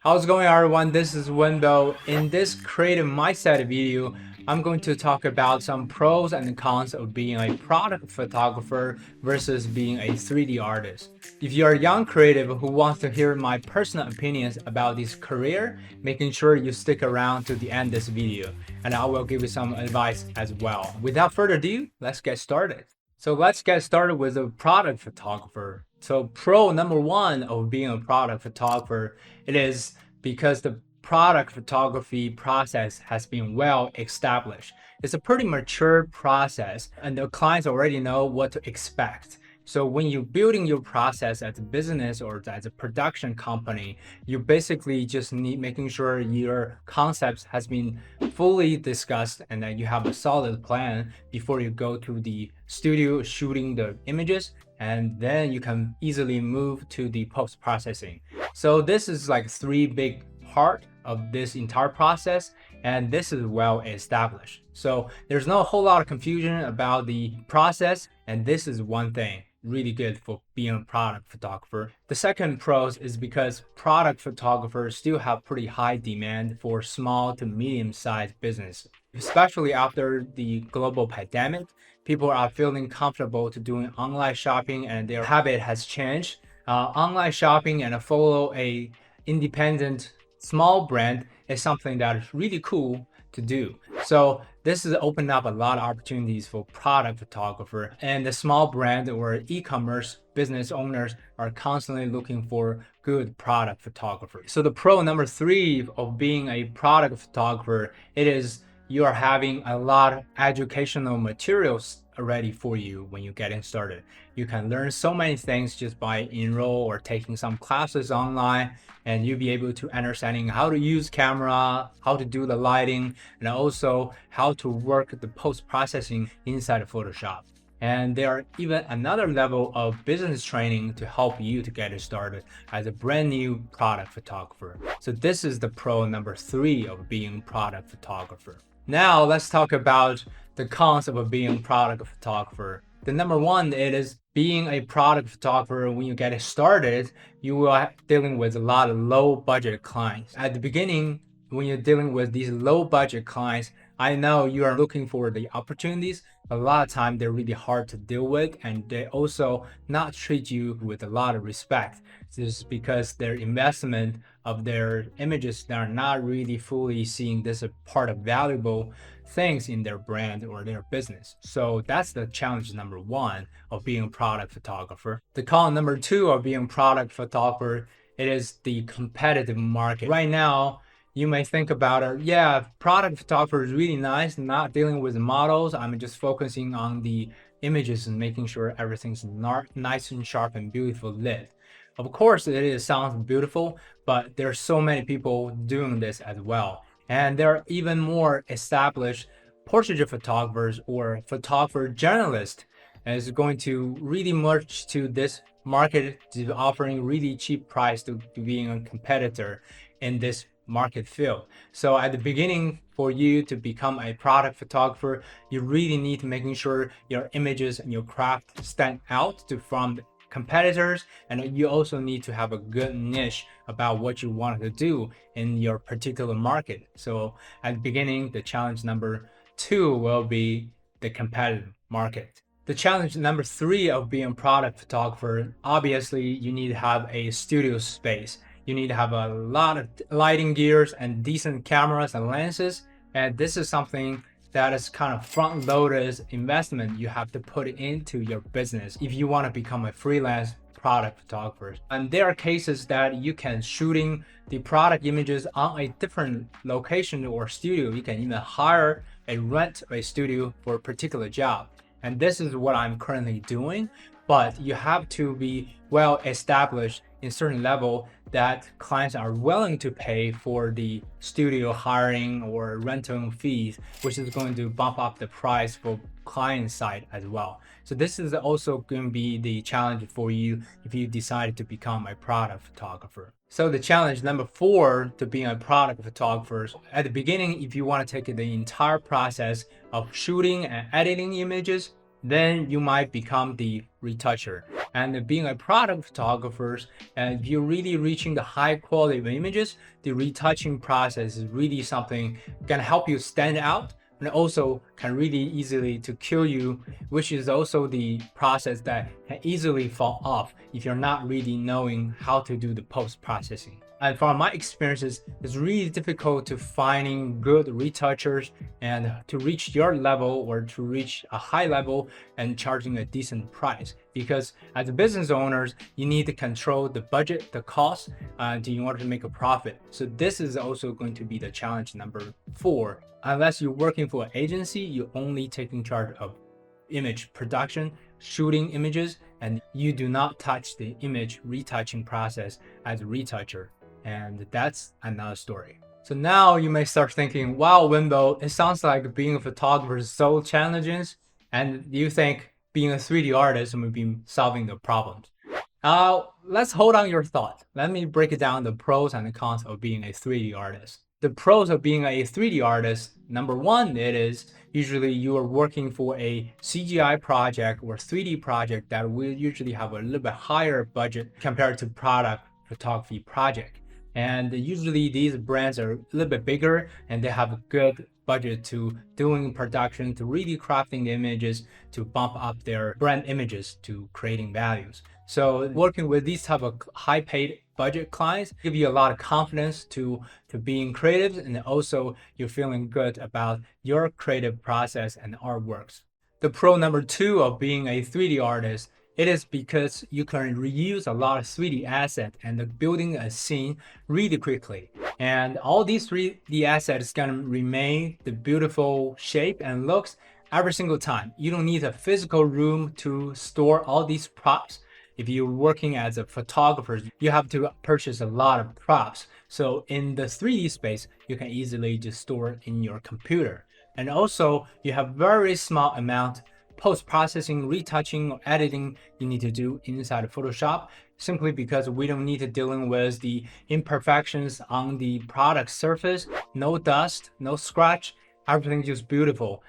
How's it going, everyone? This is Wenbo. In this creative mindset video, I'm going to talk about some pros and cons of being a product photographer versus being a 3D artist. If you're a young creative who wants to hear my personal opinions about this career, making sure you stick around to the end of this video, and I will give you some advice as well. Without further ado, let's get started. So let's get started with a product photographer. So pro number one of being a product photographer, it is because the product photography process has been well established. It's a pretty mature process and the clients already know what to expect. So when you're building your process as a business or as a production company, you basically just need making sure your concepts has been fully discussed and that you have a solid plan before you go to the studio shooting the images, and then you can easily move to the post processing. So this is like three big part of this entire process, and this is well established. So there's no whole lot of confusion about the process, and this is one thing really good for being a product photographer. The second pros is because product photographers still have pretty high demand for small to medium sized business, especially after the global pandemic. People are feeling comfortable to doing online shopping and their habit has changed. Online shopping and follow a independent small brand is something that is really cool to do. So this has opened up a lot of opportunities for product photographer, and the small brand or e-commerce business owners are constantly looking for good product photographers. So the pro number three of being a product photographer, it is you are having a lot of educational materials ready for you when you're getting started. You can learn so many things just by enroll or taking some classes online, and you'll be able to understanding how to use camera, how to do the lighting, and also how to work the post-processing inside of Photoshop. And there are even another level of business training to help you to get it started as a brand new product photographer. So this is the pro number three of being product photographer. Now let's talk about the concept of being a product photographer. The number one, it is being a product photographer. When you get started, you are dealing with a lot of low budget clients. At the beginning, when you're dealing with these low budget clients, I know you are looking for the opportunities. A lot of time they're really hard to deal with, and they also not treat you with a lot of respect. This is because their investment of their images, they're not really fully seeing this as part of valuable things in their brand or their business. So that's the challenge number one of being a product photographer. The con number two of being a product photographer, it is the competitive market. Right now, you may think about it, yeah, product photographer is really nice, not dealing with models. I'm just focusing on the images and making sure everything's nice and sharp and beautiful lit. Of course, sounds beautiful, but there's so many people doing this as well. And there are even more established portrait photographers or photographer journalists is going to really merge to this market, to offering really cheap price to being a competitor in this market field. So at the beginning, for you to become a product photographer, you really need to making sure your images and your craft stand out from competitors, and you also need to have a good niche about what you want to do in your particular market. So at the beginning, the challenge number two will be the competitive market. The challenge number three of being a product photographer, obviously you need to have a studio space. You need to have a lot of lighting gears and decent cameras and lenses. And this is something that is kind of front loaded investment you have to put into your business if you want to become a freelance product photographer. And there are cases that you can shooting the product images on a different location or studio. You can even hire rent a studio for a particular job. And this is what I'm currently doing, but you have to be well established in certain level that clients are willing to pay for the studio hiring or rental fees, which is going to bump up the price for client side as well. So this is also going to be the challenge for you if you decide to become a product photographer. So the challenge number four to being a product photographer, at the beginning, if you want to take the entire process of shooting and editing images, then you might become the retoucher. And being a product photographer, and if you're really reaching the high quality of images, the retouching process is really something can help you stand out, and also can really easily to kill you, which is also the process that can easily fall off if you're not really knowing how to do the post processing. And from my experiences, it's really difficult to finding good retouchers and to reach your level or to reach a high level and charging a decent price. Because as a business owners, you need to control the budget, the cost, in order to make a profit. So this is also going to be the challenge number 4. Unless you're working for an agency, you're only taking charge of image production, shooting images, and you do not touch the image retouching process as a retoucher. And that's another story. So now you may start thinking, wow, Wenbo, it sounds like being a photographer is so challenging. And you think being a 3D artist will be solving the problems. Let's hold on your thought. Let me break it down the pros and the cons of being a 3D artist. The pros of being a 3D artist, number one, it is usually you are working for a CGI project or 3D project that will usually have a little bit higher budget compared to product photography project. And usually these brands are a little bit bigger and they have a good budget to doing production, to really crafting the images, to bump up their brand images, to creating values. So working with these type of high paid budget clients give you a lot of confidence to being creative, and also you're feeling good about your creative process and artworks. The pro number 2 of being a 3D artist, it is because you can reuse a lot of 3D assets and building a scene really quickly. And all these 3D assets can remain the beautiful shape and looks every single time. You don't need a physical room to store all these props. If you're working as a photographer, you have to purchase a lot of props. So in the 3D space, you can easily just store it in your computer. And also you have very small amount post-processing, retouching, or editing you need to do inside of Photoshop, simply because we don't need to dealing with the imperfections on the product surface, no dust, no scratch, everything just beautiful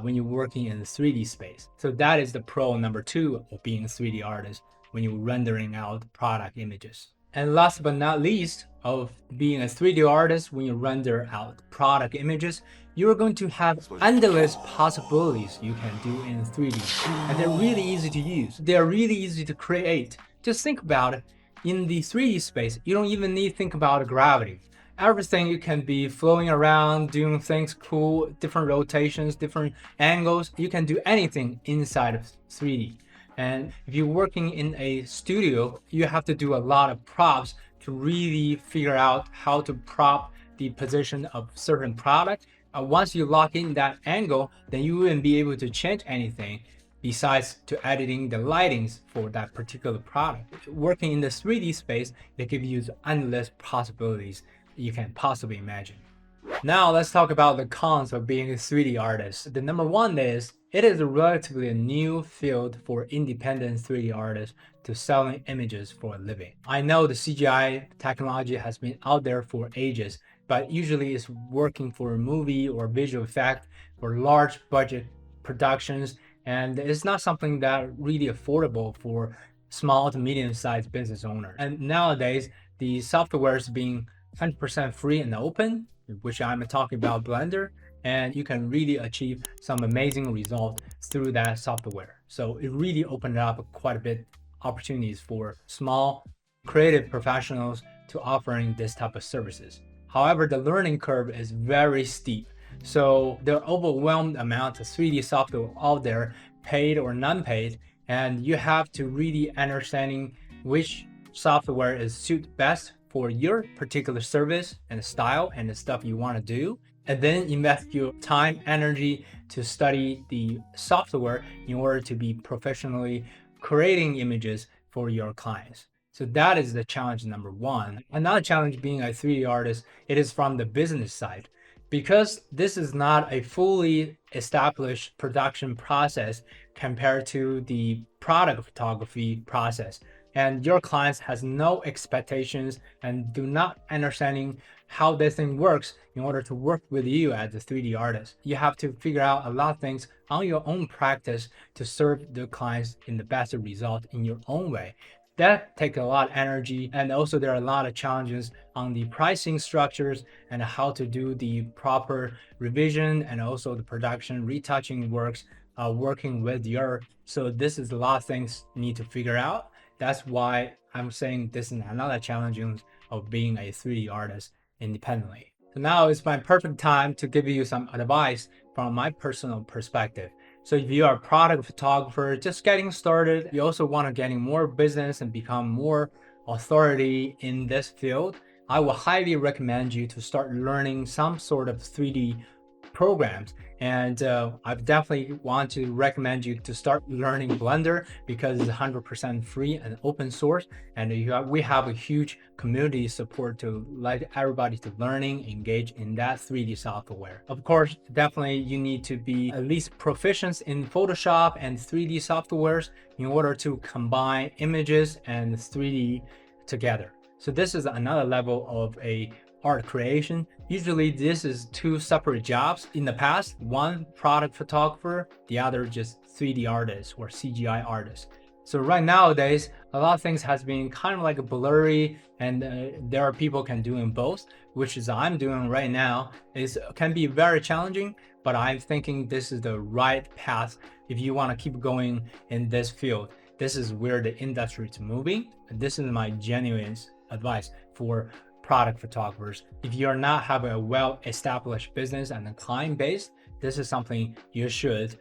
when you're working in the 3D space. So that is the pro number 2 of being a 3D artist when you're rendering out product images. And last but not least of being a 3D artist, when you render out product images, you're going to have endless possibilities you can do in 3D. And they're really easy to use. They're really easy to create. Just think about it. In the 3D space, you don't even need to think about gravity. Everything you can be flowing around, doing things cool, different rotations, different angles. You can do anything inside of 3D. And if you're working in a studio, you have to do a lot of props to really figure out how to prop the position of certain product. Once you lock in that angle, then you wouldn't be able to change anything besides to editing the lightings for that particular product. Working in the 3D space, they give you endless possibilities you can possibly imagine. Now let's talk about the cons of being a 3D artist. The number one is it is a relatively new field for independent 3D artists to selling images for a living. I know the CGI technology has been out there for ages, but usually it's working for a movie or visual effect for large budget productions, and it's not something that really affordable for small to medium-sized business owners. And nowadays, the software is being 100% free and open, which I'm talking about Blender, and you can really achieve some amazing results through that software. So it really opened up quite a bit opportunities for small creative professionals to offering this type of services. However, the learning curve is very steep. So there are overwhelmed amount of 3D software out there, paid or non-paid, and you have to really understanding which software is suit best for your particular service and style and the stuff you want to do, and then invest your time, energy to study the software in order to be professionally creating images for your clients. So that is the challenge number one. Another challenge being a 3D artist, it is from the business side. Because this is not a fully established production process compared to the product photography process. and your clients has no expectations and do not understanding how this thing works in order to work with you as a 3D artist. You have to figure out a lot of things on your own practice to serve the clients in the best result in your own way. That takes a lot of energy, and also there are a lot of challenges on the pricing structures and how to do the proper revision and also the production retouching works working with your. So this is a lot of things you need to figure out. That's why I'm saying this is another challenge of being a 3D artist independently. So now it's my perfect time to give you some advice from my personal perspective. So if you are a product photographer just getting started, you also want to getting more business and become more authority in this field, I will highly recommend you to start learning some sort of 3D programs. And I definitely want to recommend you to start learning Blender because it's 100% free and open source. And we have a huge community support to let everybody to learning, engage in that 3D software. Of course, definitely you need to be at least proficient in Photoshop and 3D softwares in order to combine images and 3D together. So this is another level of a art creation. Usually this is two separate jobs. In the past, one product photographer, the other just 3D artist or CGI artist. So right nowadays, a lot of things has been kind of like blurry, and there are people can do in both, which is I'm doing right now. Can be very challenging, but I'm thinking this is the right path if you want to keep going in this field. This is where the industry is moving. And this is my genuine advice for product photographers. If you're not have a well-established business and a client base, this is something you should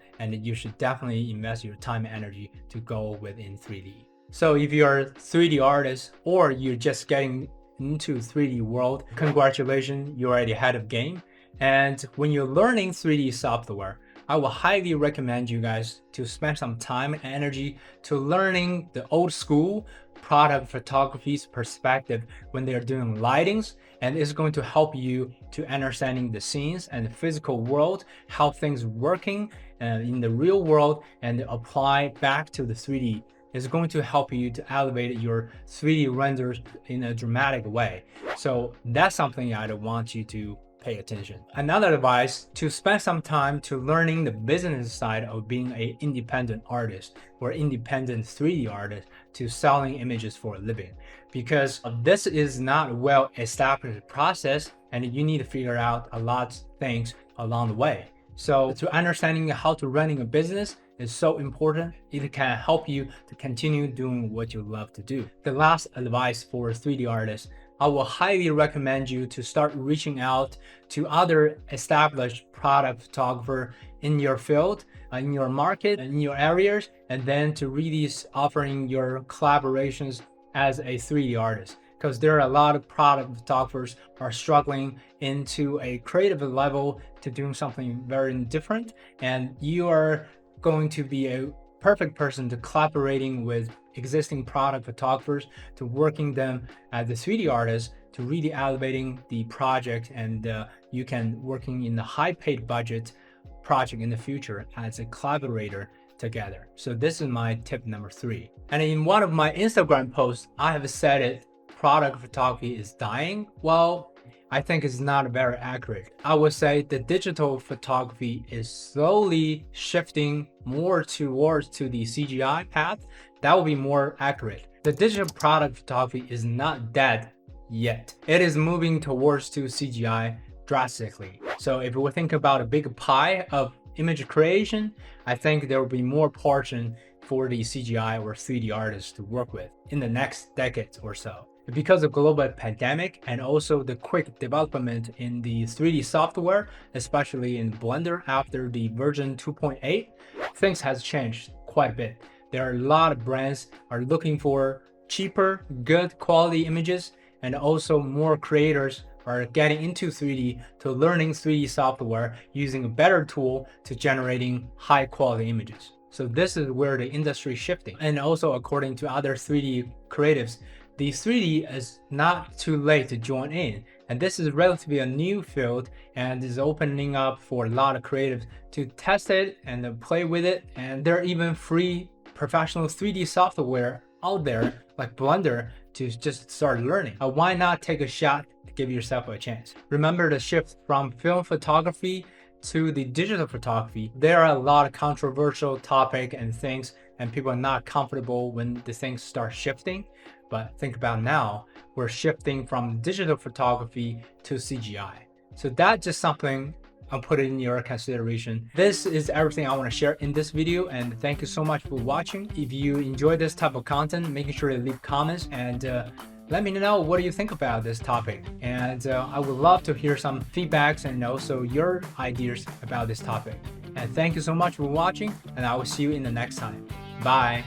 definitely invest your time and energy to go within 3D. So if you're a 3D artist or you're just getting into 3D world, congratulations, you're already ahead of game. And when you're learning 3D software, I will highly recommend you guys to spend some time and energy to learning the old school product photography's perspective when they're doing lightings, and it's going to help you to understanding the scenes and the physical world, how things working in the real world, and apply back to the 3D. It's going to help you to elevate your 3D renders in a dramatic way. So that's something I want you to pay attention. Another advice, to spend some time to learning the business side of being an independent artist or independent 3D artist to selling images for a living, because this is not a well-established process and you need to figure out a lot of things along the way. So to understanding how to running a business is so important. It can help you to continue doing what you love to do. The last advice for 3D artists, I will highly recommend you to start reaching out to other established product photographer in your field, in your market, in your areas, and then to really offering your collaborations as a 3D artist. Because there are a lot of product photographers are struggling into a creative level to doing something very different, and you are going to be a perfect person to collaborating with existing product photographers, to working them as a 3D artist, to really elevating the project, and you can working in the high paid budget project in the future as a collaborator together. So this is my tip number 3. And in one of my Instagram posts, I have said it, product photography is dying. Well, I think it's not very accurate. I would say the digital photography is slowly shifting more towards to the CGI path. That will be more accurate. The digital product photography is not dead yet. It is moving towards to CGI drastically. So if we think about a big pie of image creation, I think there will be more portion for the CGI or 3D artists to work with in the next decade or so. Because of global pandemic and also the quick development in the 3D software, especially in Blender after the version 2.8, things has changed quite a bit. There are a lot of brands are looking for cheaper, good quality images, and also more creators are getting into 3D to learning 3D software using a better tool to generating high quality images. So this is where the industry is shifting. And also according to other 3D creatives, the 3D is not too late to join in. And this is relatively a new field and is opening up for a lot of creatives to test it and play with it. And there are even free professional 3D software out there like Blender to just start learning. Why not take a shot to give yourself a chance? Remember the shift from film photography to the digital photography. There are a lot of controversial topic and things, and people are not comfortable when the things start shifting. But think about now, we're shifting from digital photography to CGI. So that's just something I'll put it in your consideration. This is everything I want to share in this video, and thank you so much for watching. If you enjoy this type of content, make sure to leave comments and let me know what do you think about this topic. And I would love to hear some feedbacks and also your ideas about this topic. And thank you so much for watching, and I will see you in the next time. Bye.